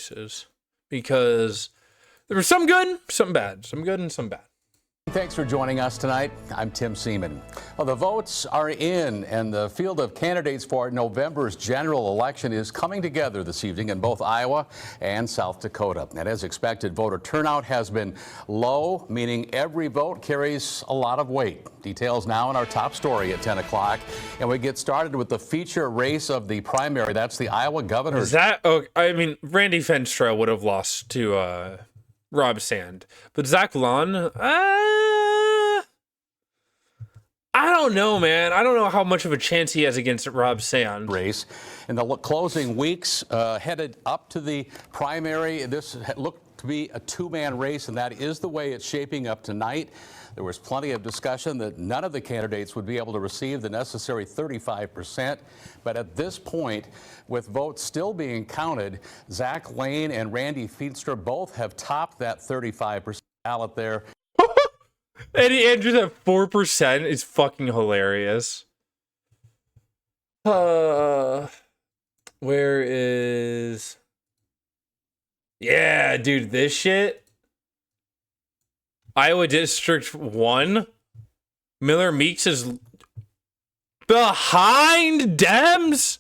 races because there was some good, some bad, some good and some bad. Thanks for joining us tonight. I'm Tim Seaman. Well, the votes are in, and the field of candidates for November's general election is coming together this evening in both Iowa and South Dakota. And as expected, voter turnout has been low, meaning every vote carries a lot of weight. Details now in our top story at 10 o'clock. And we get started with the feature race of the primary. That's the Iowa governor's. Is that, I mean, Randy Fenstra would have lost to Rob Sand, but Zach Lawn, I don't know, man. I don't know how much of a chance he has against Rob Sand. Race in the closing weeks, headed up to the primary. This looked to be a two-man race, and that is the way it's shaping up tonight. There was plenty of discussion that none of the candidates would be able to receive the necessary 35%. But at this point, with votes still being counted, Zach Lane and Randy Feenstra both have topped that 35% ballot there. Eddie Andrews at 4% is fucking hilarious. Where is... Yeah, dude, this shit. Iowa District 1. Miller Meeks is behind Dems.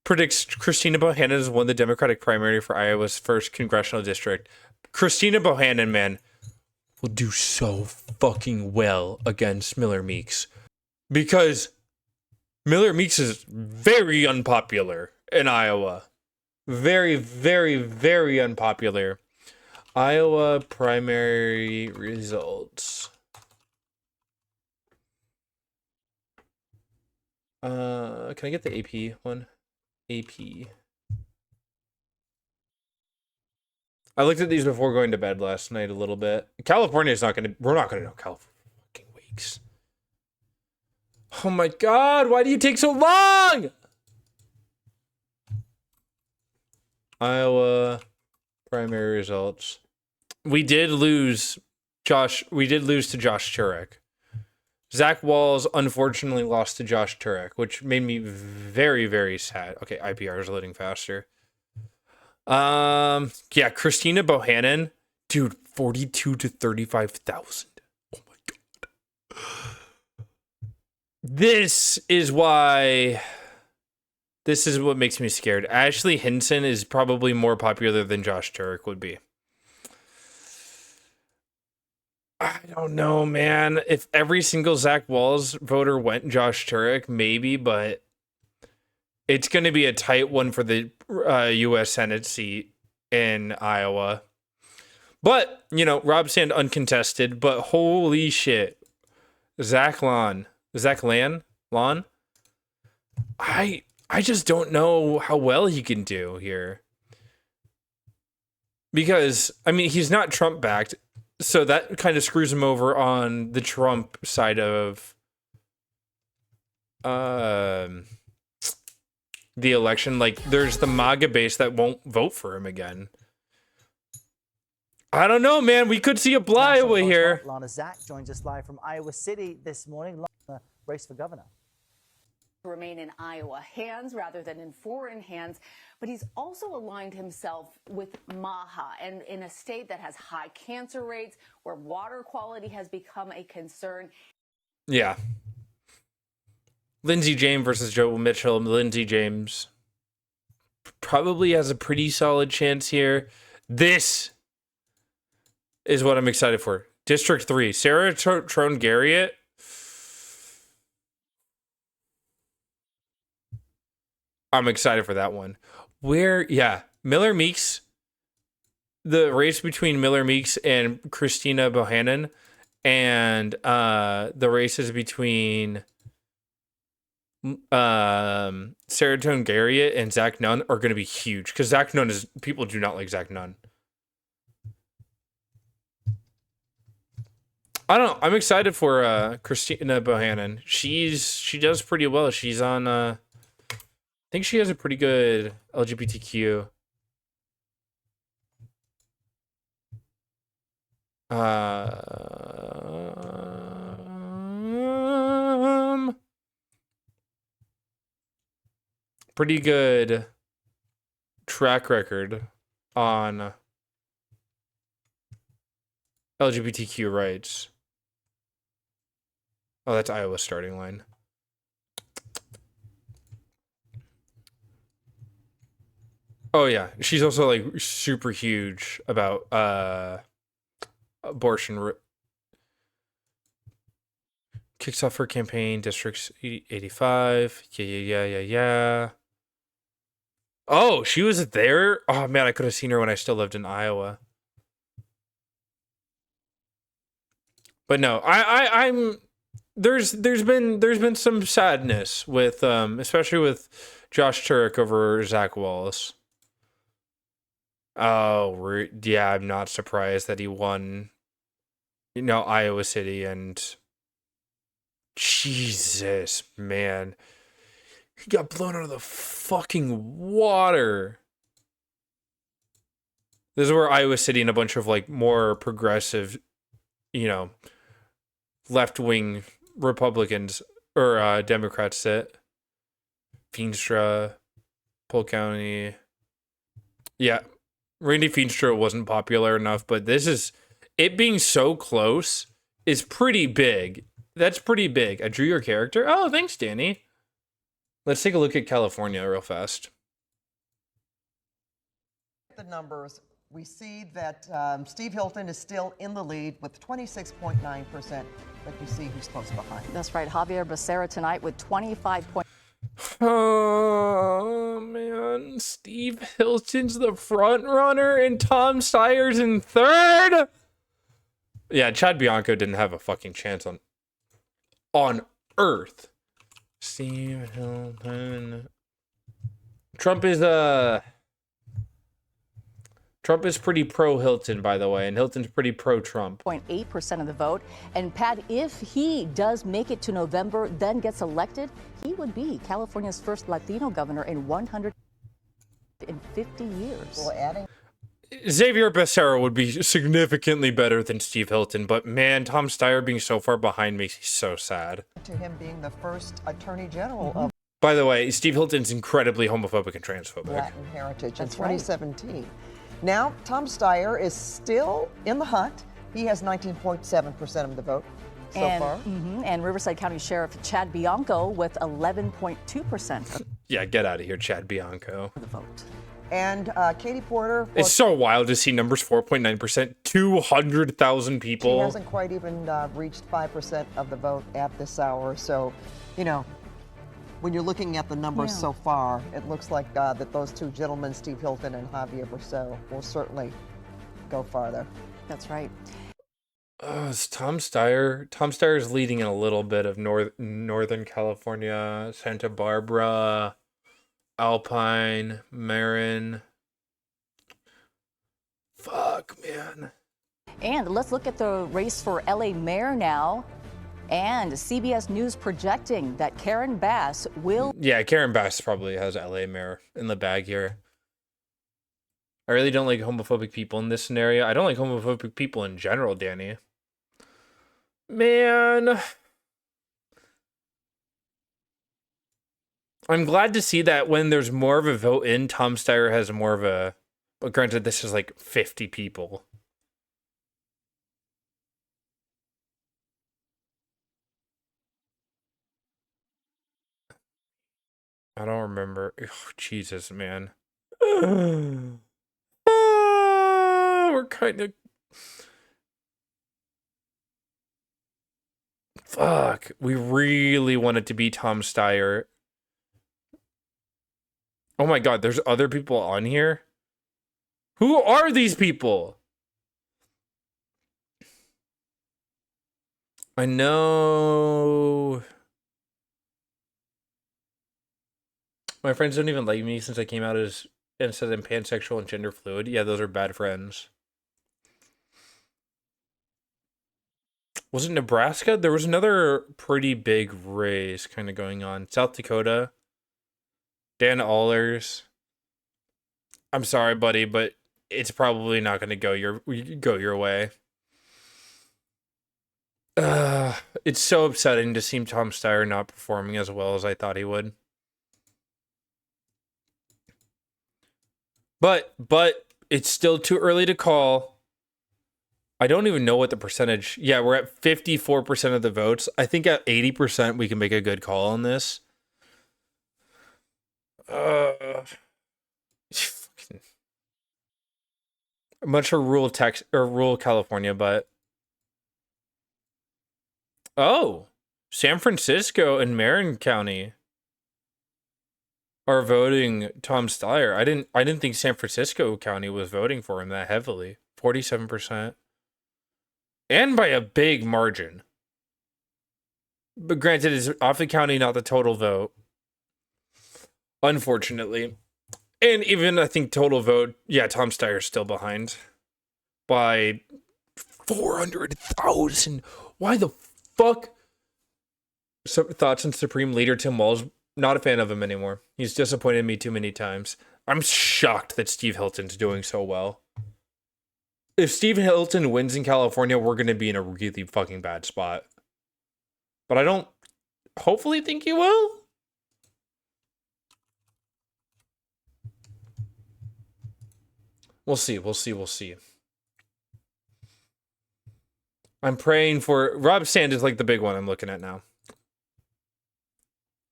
Predicts Christina Bohannon has won the Democratic primary for Iowa's first congressional district. Christina Bohannon, man, will do so fucking well against Miller Meeks because Miller Meeks is very unpopular in Iowa. Very, very, very unpopular. Iowa primary results. Can I get the AP one? AP. I looked at these before going to bed last night a little bit. California is not going to... We're not going to know California fucking weeks. Oh my God, why do you take so long? Iowa primary results. We did lose to Josh Turek. Zach Walls unfortunately lost to Josh Turek, which made me very, very sad. Okay, IPR is loading faster. Yeah, Christina Bohannon, dude, 42 to 35,000. Oh my God. This is what makes me scared. Ashley Hinson is probably more popular than Josh Turek would be. I don't know, man. If every single Zach Walls voter went Josh Turek, maybe, but it's going to be a tight one for the U.S. Senate seat in Iowa. But, you know, Rob Sand uncontested, but holy shit. Zach Lan. I just don't know how well he can do here. Because, I mean, he's not Trump-backed, so that kind of screws him over on the Trump side of the election. Like, there's the MAGA base that won't vote for him again. I don't know, man. We could see a Iowa here. Lana Zach joins us live from Iowa City this morning. Lana, race for governor. Remain in Iowa hands rather than in foreign hands, but he's also aligned himself with MAHA, and in a state that has high cancer rates, where water quality has become a concern. Yeah. Lindsey James versus Joe Mitchell. Lindsey James probably has a pretty solid chance here. This is what I'm excited for. District 3, Sarah Trone Garriott. I'm excited for that one. Miller Meeks, the race between Miller Meeks and Christina Bohannon, and the races between Sarah Tone Garriott and Zach Nunn are going to be huge because Zach Nunn people do not like Zach Nunn. I don't know. I'm excited for Christina Bohannon. She does pretty well. She's on I think she has a pretty good LGBTQ pretty good track record on LGBTQ rights. Oh, that's Iowa's starting line. Oh yeah, she's also like super huge about abortion. Kicks off her campaign, District 85. Yeah. Oh, she was there? Oh man, I could have seen her when I still lived in Iowa. But no, I'm there's been some sadness with especially with Josh Turek over Zach Wallace. Oh, yeah, I'm not surprised that he won, Iowa City, and Jesus, man. He got blown out of the fucking water. This is where Iowa City and a bunch of like more progressive, left-wing Republicans or Democrats sit. Feenstra, Polk County. Yeah, Randy Feenstra wasn't popular enough, but it being so close is pretty big. That's pretty big. I drew your character. Oh, thanks, Danny. Let's take a look at California real fast. The numbers, we see that Steve Hilton is still in the lead with 26.9%, but you see who's close behind. That's right. Javier Becerra tonight with 25 points. Oh, man. Steve Hilton's the front runner and Tom Steyer's in third? Yeah, Chad Bianco didn't have a fucking chance on Earth. Steve Hilton. Trump is pretty pro Hilton, by the way, and Hilton's pretty pro Trump. 0.8% of the vote. And Pat, if he does make it to November, then gets elected, he would be California's first Latino governor in 150 years. Well, adding Xavier Becerra would be significantly better than Steve Hilton, but man, Tom Steyer being so far behind makes me so sad. to him being the first attorney general of By the way, Steve Hilton's incredibly homophobic and transphobic. Latin heritage in That's right. 2017. Now, Tom Steyer is still in the hunt. He has 19.7% of the vote so far. And Riverside County Sheriff Chad Bianco with 11.2% of Yeah, get out of here, Chad Bianco. the vote. And Katie Porter, It's so wild to see numbers 4.9%, 200,000 she people. hasn't quite even reached 5% of the vote at this hour. So, when you're looking at the numbers so far, it looks like that those two gentlemen, Steve Hilton and Javier Becerra, will certainly go farther. That's right. It's Tom Steyer. Tom Steyer is leading in a little bit of Northern California, Santa Barbara, Alpine, Marin. Fuck, man. And let's look at the race for LA mayor now. And CBS News projecting that Karen Bass will. Yeah, Karen Bass probably has LA mayor in the bag here. I really don't like homophobic people in this scenario. I don't like homophobic people in general, Danny. Man. I'm glad to see that when there's more of a vote in, Tom Steyer has more of a... But granted, this is like 50 people. I don't remember. Oh, Jesus, man. We're kind of... Fuck. We really want it to be Tom Steyer. Oh my God, there's other people on here? Who are these people? I know... My friends don't even like me since I came out as and said I'm pansexual and gender fluid. Yeah, those are bad friends. Was it Nebraska? There was another pretty big race kind of going on. South Dakota. Dan Allers. I'm sorry, buddy, but it's probably not going to go your way. It's so upsetting to see Tom Steyer not performing as well as I thought he would. But it's still too early to call. I don't even know what the percentage. Yeah, we're at 54% of the votes. I think at 80% we can make a good call on this. Much for rural Texas or rural California, but San Francisco and Marin County are voting Tom Steyer. I didn't think San Francisco County was voting for him that heavily. 47%. And by a big margin. But granted, it's Offutt County, not the total vote. Unfortunately. And even, I think, total vote, yeah, Tom Steyer's still behind. By 400,000. Why the fuck? Thoughts on Supreme Leader Tim Walz? Not a fan of him anymore. He's disappointed me too many times. I'm shocked that Steve Hilton's doing so well. If Steve Hilton wins in California, we're going to be in a really fucking bad spot. But I don't hopefully think he will. We'll see. I'm praying for... Rob Sand is like the big one I'm looking at now.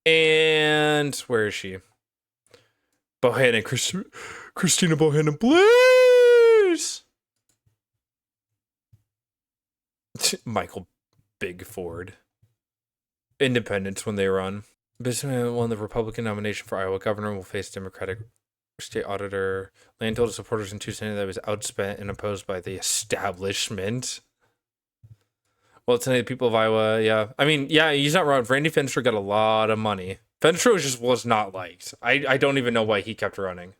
And where is she? Bohannon. Christina Bohannon, please! Michael Big Ford. Independents when they run. Businessman won the Republican nomination for Iowa governor, will face Democratic state auditor. Land told his supporters in Tuesday that was outspent and opposed by the establishment. Well, tonight, the people of Iowa, yeah. I mean, yeah, he's not wrong. Randy Fenster got a lot of money. Fenster was not liked. I don't even know why he kept running.